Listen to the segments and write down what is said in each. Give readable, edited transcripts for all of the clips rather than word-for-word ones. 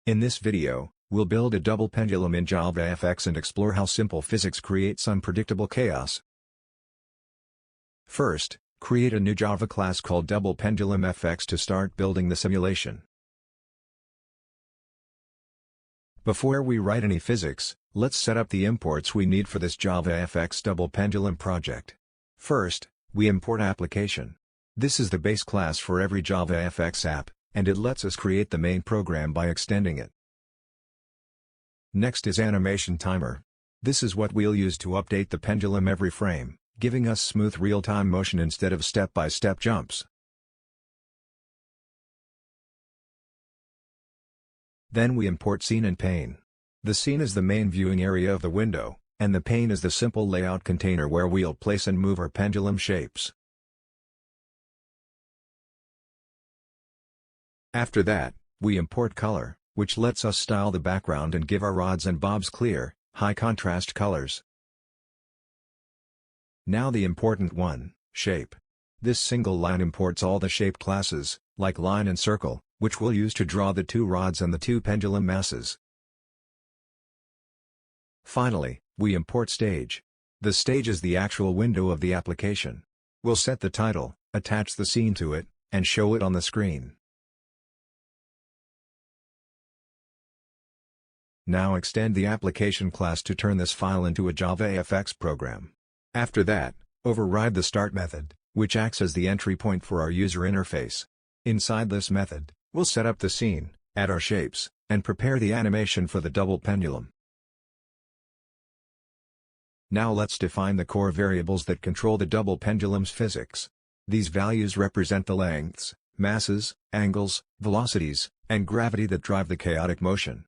In this video, we'll build a double pendulum in JavaFX and explore how simple physics creates unpredictable chaos. First, create a new Java class called DoublePendulumFX to start building the simulation. Before we write any physics, let's set up the imports we need for this JavaFX double pendulum project. First, we import application. This is the base class for every JavaFX app, and it lets us create the main program by extending it. Next is AnimationTimer. This is what we'll use to update the pendulum every frame, giving us smooth real-time motion instead of step-by-step jumps. Then we import scene and pane. The scene is the main viewing area of the window, and the pane is the simple layout container where we'll place and move our pendulum shapes. After that, we import color, which lets us style the background and give our rods and bobs clear, high-contrast colors. Now the important one, shape. This single line imports all the shape classes, like line and circle, which we'll use to draw the two rods and the two pendulum masses. Finally, we import stage. The stage is the actual window of the application. We'll set the title, attach the scene to it, and show it on the screen. Now extend the application class to turn this file into a JavaFX program. After that, override the start method, which acts as the entry point for our user interface. Inside this method, we'll set up the scene, add our shapes, and prepare the animation for the double pendulum. Now let's define the core variables that control the double pendulum's physics. These values represent the lengths, masses, angles, velocities, and gravity that drive the chaotic motion.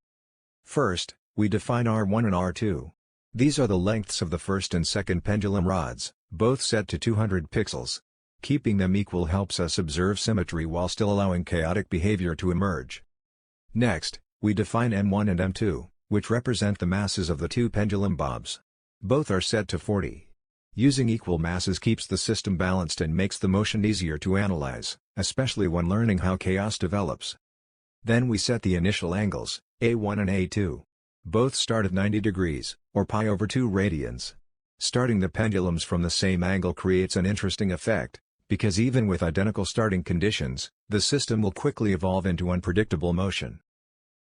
First, we define R1 and R2. These are the lengths of the first and second pendulum rods, both set to 200 pixels. Keeping them equal helps us observe symmetry while still allowing chaotic behavior to emerge. Next, we define M1 and M2, which represent the masses of the two pendulum bobs. Both are set to 40. Using equal masses keeps the system balanced and makes the motion easier to analyze, especially when learning how chaos develops. Then we set the initial angles, A1 and A2. Both start at 90 degrees, or pi over 2 radians. Starting the pendulums from the same angle creates an interesting effect, because even with identical starting conditions, the system will quickly evolve into unpredictable motion.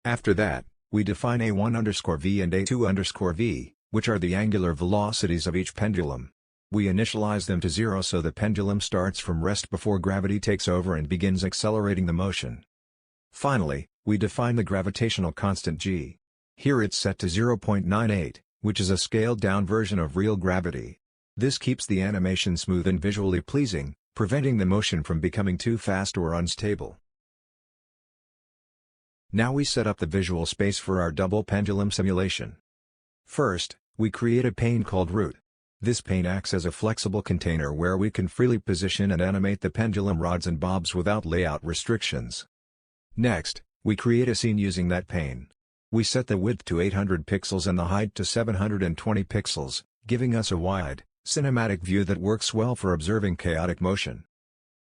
After that, we define A1_v and A2_v, which are the angular velocities of each pendulum. We initialize them to 0 so the pendulum starts from rest before gravity takes over and begins accelerating the motion. Finally, we define the gravitational constant g. Here it's set to 0.98, which is a scaled-down version of real gravity. This keeps the animation smooth and visually pleasing, preventing the motion from becoming too fast or unstable. Now we set up the visual space for our double pendulum simulation. First, we create a pane called root. This pane acts as a flexible container where we can freely position and animate the pendulum rods and bobs without layout restrictions. Next, we create a scene using that pane. We set the width to 800 pixels and the height to 720 pixels, giving us a wide, cinematic view that works well for observing chaotic motion.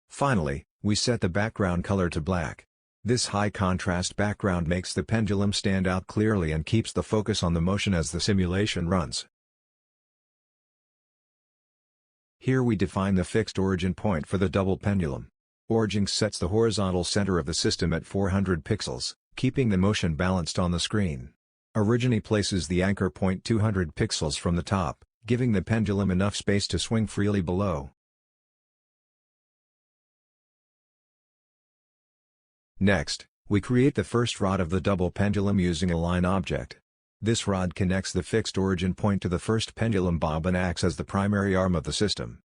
Finally, we set the background color to black. This high-contrast background makes the pendulum stand out clearly and keeps the focus on the motion as the simulation runs. Here we define the fixed origin point for the double pendulum. Origin sets the horizontal center of the system at 400 pixels, keeping the motion balanced on the screen. Origin places the anchor point 200 pixels from the top, giving the pendulum enough space to swing freely below. Next, we create the first rod of the double pendulum using a line object. This rod connects the fixed origin point to the first pendulum bob and acts as the primary arm of the system.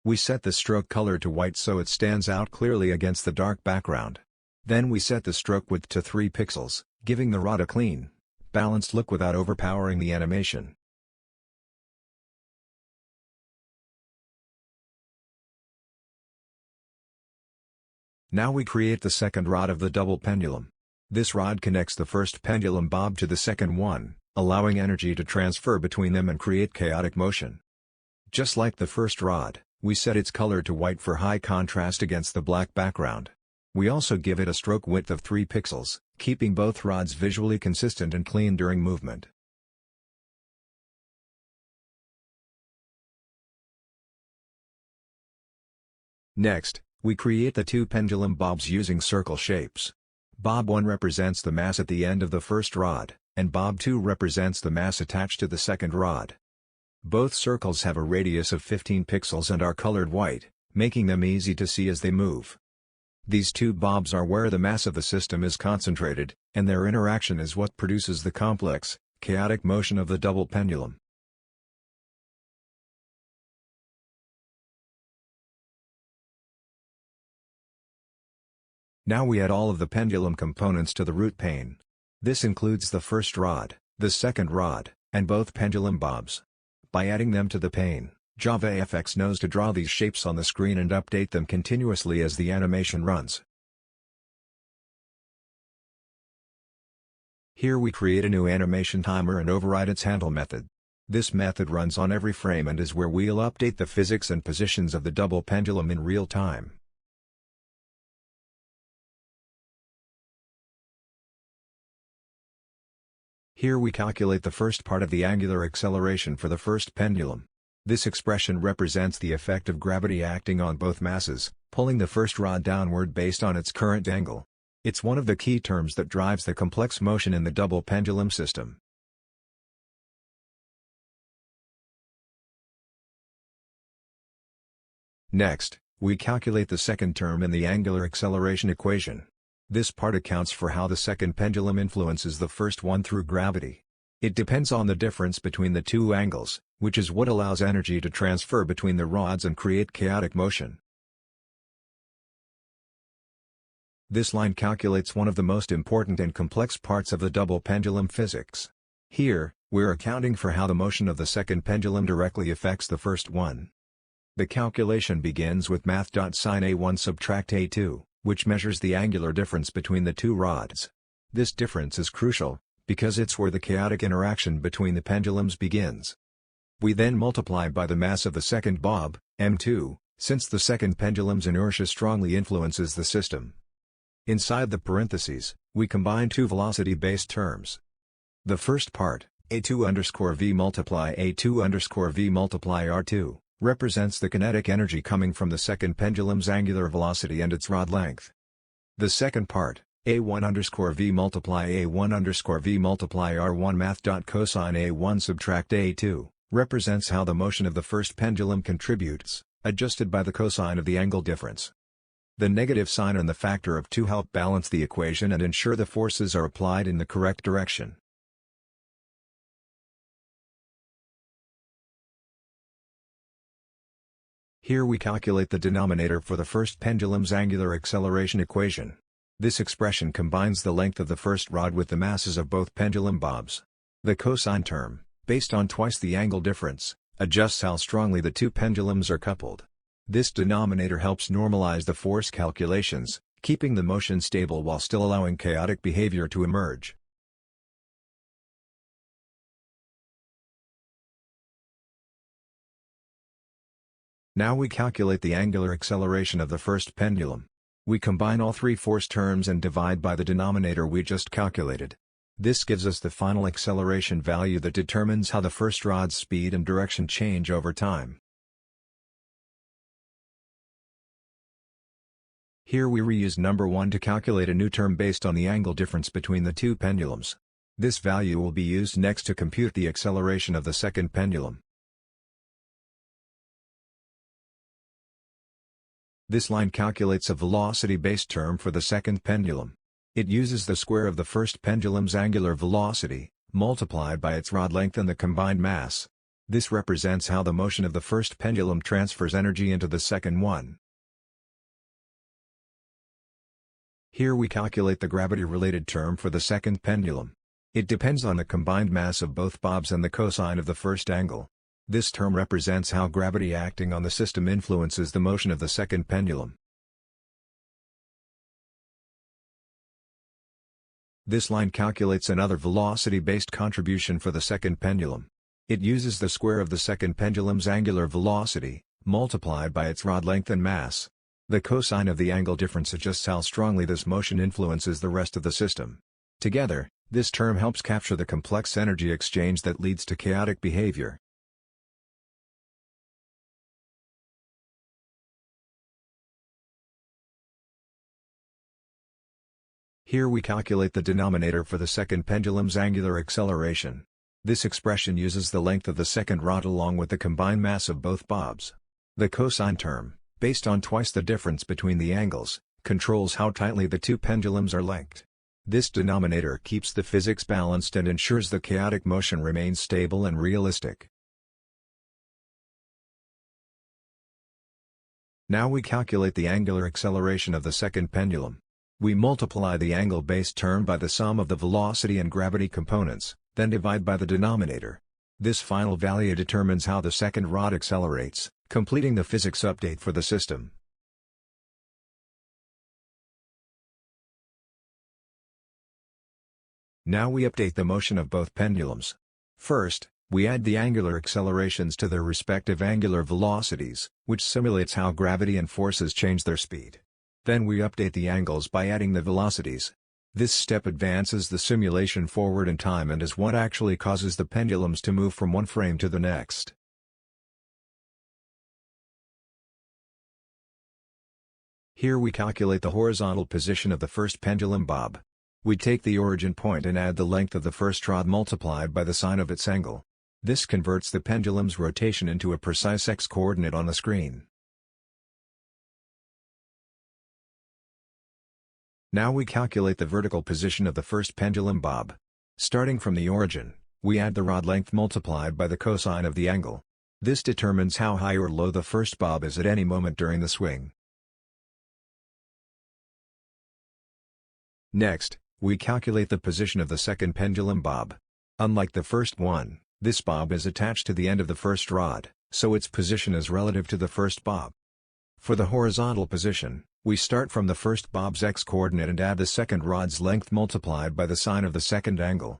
We set the stroke color to white so it stands out clearly against the dark background. Then we set the stroke width to 3 pixels, giving the rod a clean, balanced look without overpowering the animation. Now we create the second rod of the double pendulum. This rod connects the first pendulum bob to the second one, allowing energy to transfer between them and create chaotic motion. Just like the first rod, we set its color to white for high contrast against the black background. We also give it a stroke width of 3 pixels, keeping both rods visually consistent and clean during movement. Next, we create the 2 pendulum bobs using circle shapes. Bob 1 represents the mass at the end of the first rod, and Bob 2 represents the mass attached to the second rod. Both circles have a radius of 15 pixels and are colored white, making them easy to see as they move. These 2 bobs are where the mass of the system is concentrated, and their interaction is what produces the complex, chaotic motion of the double pendulum. Now we add all of the pendulum components to the root pane. This includes the first rod, the second rod, and both pendulum bobs. By adding them to the pane, JavaFX knows to draw these shapes on the screen and update them continuously as the animation runs. Here we create a new AnimationTimer and override its handle method. This method runs on every frame and is where we'll update the physics and positions of the double pendulum in real time. Here we calculate the first part of the angular acceleration for the first pendulum. This expression represents the effect of gravity acting on both masses, pulling the first rod downward based on its current angle. It's one of the key terms that drives the complex motion in the double pendulum system. Next, we calculate the second term in the angular acceleration equation. This part accounts for how the second pendulum influences the first one through gravity. It depends on the difference between the 2 angles, which is what allows energy to transfer between the rods and create chaotic motion. This line calculates one of the most important and complex parts of the double pendulum physics. Here, we're accounting for how the motion of the second pendulum directly affects the first one. The calculation begins with math.sin A1 subtract A2. Which measures the angular difference between the 2 rods. This difference is crucial, because it's where the chaotic interaction between the pendulums begins. We then multiply by the mass of the second bob, m2, since the second pendulum's inertia strongly influences the system. Inside the parentheses, we combine 2 velocity-based terms. The first part, A2_v multiply A2_v multiply R2, represents the kinetic energy coming from the second pendulum's angular velocity and its rod length. The second part, A1_v multiply A1_v multiply R1 math.cosine A1 subtract A2, represents how the motion of the first pendulum contributes, adjusted by the cosine of the angle difference. The negative sign and the factor of 2 help balance the equation and ensure the forces are applied in the correct direction. Here we calculate the denominator for the first pendulum's angular acceleration equation. This expression combines the length of the first rod with the masses of both pendulum bobs. The cosine term, based on twice the angle difference, adjusts how strongly the 2 pendulums are coupled. This denominator helps normalize the force calculations, keeping the motion stable while still allowing chaotic behavior to emerge. Now we calculate the angular acceleration of the first pendulum. We combine all 3 force terms and divide by the denominator we just calculated. This gives us the final acceleration value that determines how the first rod's speed and direction change over time. Here we reuse number 1 to calculate a new term based on the angle difference between the 2 pendulums. This value will be used next to compute the acceleration of the second pendulum. This line calculates a velocity-based term for the second pendulum. It uses the square of the first pendulum's angular velocity, multiplied by its rod length and the combined mass. This represents how the motion of the first pendulum transfers energy into the second one. Here we calculate the gravity-related term for the second pendulum. It depends on the combined mass of both bobs and the cosine of the first angle. This term represents how gravity acting on the system influences the motion of the second pendulum. This line calculates another velocity-based contribution for the second pendulum. It uses the square of the second pendulum's angular velocity, multiplied by its rod length and mass. The cosine of the angle difference adjusts how strongly this motion influences the rest of the system. Together, this term helps capture the complex energy exchange that leads to chaotic behavior. Here we calculate the denominator for the second pendulum's angular acceleration. This expression uses the length of the second rod along with the combined mass of both bobs. The cosine term, based on twice the difference between the angles, controls how tightly the two pendulums are linked. This denominator keeps the physics balanced and ensures the chaotic motion remains stable and realistic. Now we calculate the angular acceleration of the second pendulum. We multiply the angle-based term by the sum of the velocity and gravity components, then divide by the denominator. This final value determines how the second rod accelerates, completing the physics update for the system. Now we update the motion of both pendulums. First, we add the angular accelerations to their respective angular velocities, which simulates how gravity and forces change their speed. Then we update the angles by adding the velocities. This step advances the simulation forward in time and is what actually causes the pendulums to move from one frame to the next. Here we calculate the horizontal position of the first pendulum bob. We take the origin point and add the length of the first rod multiplied by the sine of its angle. This converts the pendulum's rotation into a precise x-coordinate on the screen. Now we calculate the vertical position of the first pendulum bob. Starting from the origin, we add the rod length multiplied by the cosine of the angle. This determines how high or low the first bob is at any moment during the swing. Next, we calculate the position of the second pendulum bob. Unlike the first one, this bob is attached to the end of the first rod, so its position is relative to the first bob. For the horizontal position, we start from the first bob's x-coordinate and add the second rod's length multiplied by the sine of the second angle.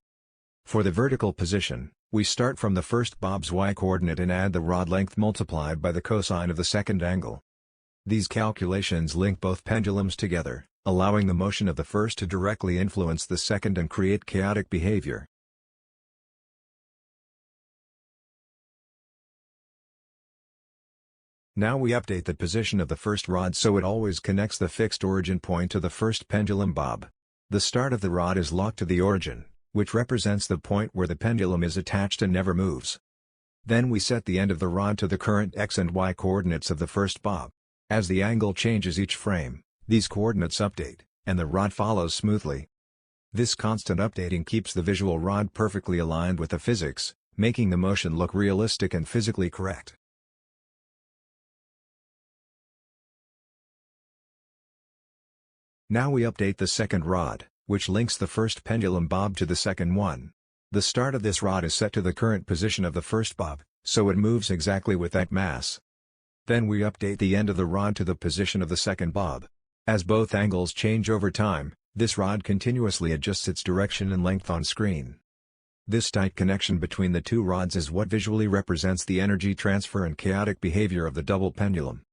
For the vertical position, we start from the first bob's y-coordinate and add the rod length multiplied by the cosine of the second angle. These calculations link both pendulums together, allowing the motion of the first to directly influence the second and create chaotic behavior. Now we update the position of the first rod so it always connects the fixed origin point to the first pendulum bob. The start of the rod is locked to the origin, which represents the point where the pendulum is attached and never moves. Then we set the end of the rod to the current x and y coordinates of the first bob. As the angle changes each frame, these coordinates update, and the rod follows smoothly. This constant updating keeps the visual rod perfectly aligned with the physics, making the motion look realistic and physically correct. Now we update the second rod, which links the first pendulum bob to the second one. The start of this rod is set to the current position of the first bob, so it moves exactly with that mass. Then we update the end of the rod to the position of the second bob. As both angles change over time, this rod continuously adjusts its direction and length on screen. This tight connection between the two rods is what visually represents the energy transfer and chaotic behavior of the double pendulum.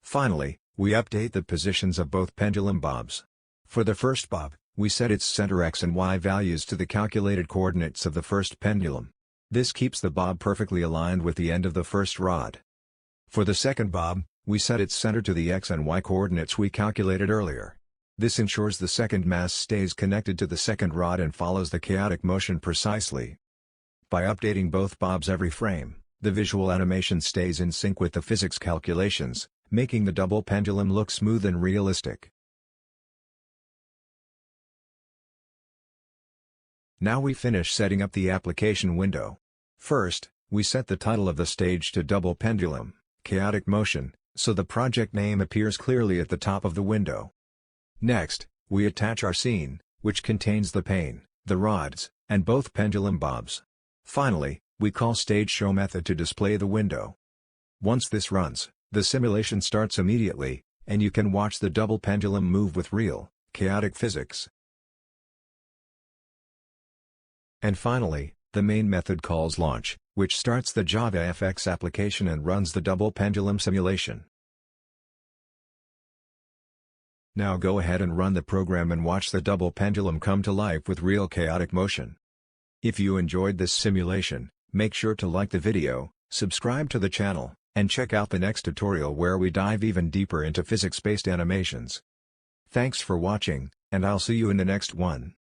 Finally, we update the positions of both pendulum bobs. For the first bob, we set its center x and y values to the calculated coordinates of the first pendulum. This keeps the bob perfectly aligned with the end of the first rod. For the second bob, we set its center to the x and y coordinates we calculated earlier. This ensures the second mass stays connected to the second rod and follows the chaotic motion precisely. By updating both bobs every frame, the visual animation stays in sync with the physics calculations, making the double pendulum look smooth and realistic. Now we finish setting up the application window. First, we set the title of the stage to Double Pendulum, Chaotic Motion, so the project name appears clearly at the top of the window. Next, we attach our scene, which contains the pane, the rods, and both pendulum bobs. Finally, we call Stage Show method to display the window. Once this runs, the simulation starts immediately, and you can watch the double pendulum move with real, chaotic physics. And finally, the main method calls launch, which starts the JavaFX application and runs the double pendulum simulation. Now go ahead and run the program and watch the double pendulum come to life with real chaotic motion. If you enjoyed this simulation, make sure to like the video, subscribe to the channel, and check out the next tutorial where we dive even deeper into physics-based animations. Thanks for watching, and I'll see you in the next one.